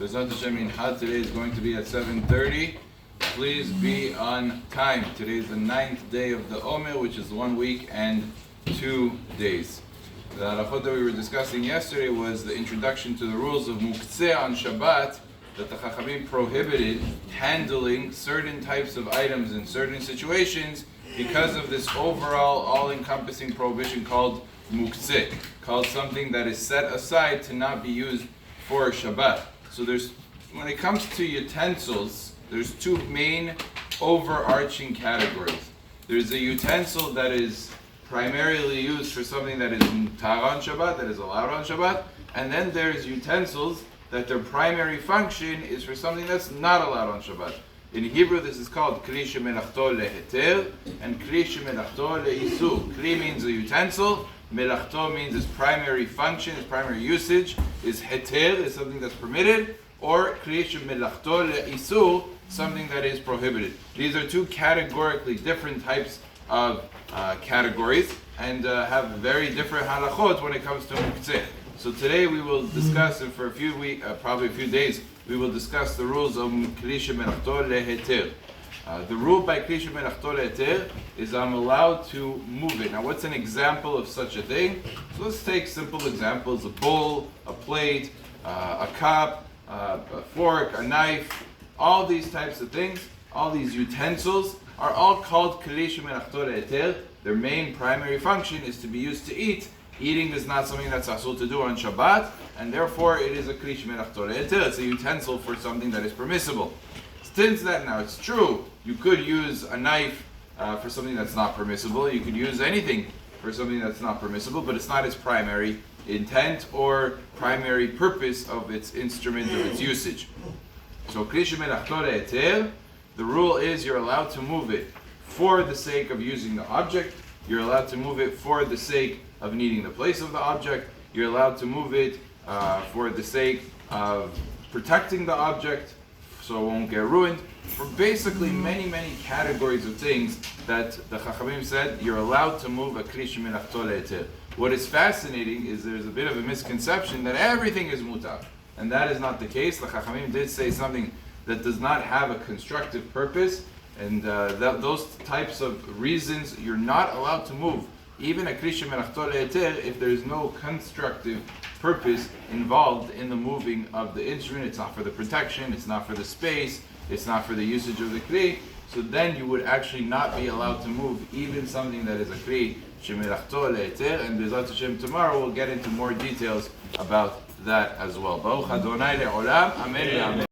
Bezat Hashem Mincha today is going to be at 7:30. Please be on time. Today is the 9th day of the Omer, which is 1 week and 2 days. The halachot that we were discussing yesterday was the introduction to the rules of Muktzeh on Shabbat, that the Chachamim prohibited handling certain types of items in certain situations because of this overall all-encompassing prohibition called Muktzeh, called something that is set aside to not be used for Shabbat. So when it comes to utensils, there's two main overarching categories. There's a utensil that is primarily used for something that is mutar on Shabbat, that is allowed on Shabbat, and then there's utensils that their primary function is for something that's not allowed on Shabbat. In Hebrew, this is called kli shemelachto leheter and kli shemelachto leisur. Kli means a utensil. Melachto means its primary function, its primary usage is heter, is something that's permitted, or kli shemelachto leisur, something that is prohibited. These are two categorically different types of categories and have very different halachot when it comes to muktzeh. So today we will discuss, and for a few weeks, probably a few days, we will discuss the rules of kli shemelachto leheter. The rule by kli shemelachto leheter is I'm allowed to move it. Now, what's an example of such a thing? So let's take simple examples: a bowl, a plate, a cup, a fork, a knife. All these types of things, all these utensils, are all called kli shemelachto leheter. Their main primary function is to be used to eat. Eating is not something that's asur to do on Shabbat, and therefore it is a kli shemelachto leheter. It's a utensil for something that is permissible. Since that, now it's true, you could use a knife for something that's not permissible. You could use anything for something that's not permissible, but it's not its primary intent or primary purpose of its instrument, of its usage. So kli shemelachto leheter, the rule is you're allowed to move it for the sake of using the object. You're allowed to move it for the sake of needing the place of the object. You're allowed to move it for the sake of protecting the object so it won't get ruined. For basically many, many categories of things that the Chachamim said you're allowed to move a kli shemelachto leheter. What is fascinating is there's a bit of a misconception that everything is mutar, and that is not the case. The Chachamim did say something that does not have a constructive purpose, and those types of reasons you're not allowed to move even a kli shemelachto leheter if there is no constructive purpose involved in the moving of the instrument. It's not for the protection, it's not for the space, it's not for the usage of the kli. So then you would actually not be allowed to move even something that is a kli shemelachto leheter. And Bezat Hashem tomorrow we'll get into more details about that as well. Baruch Adonai le'olam, amen.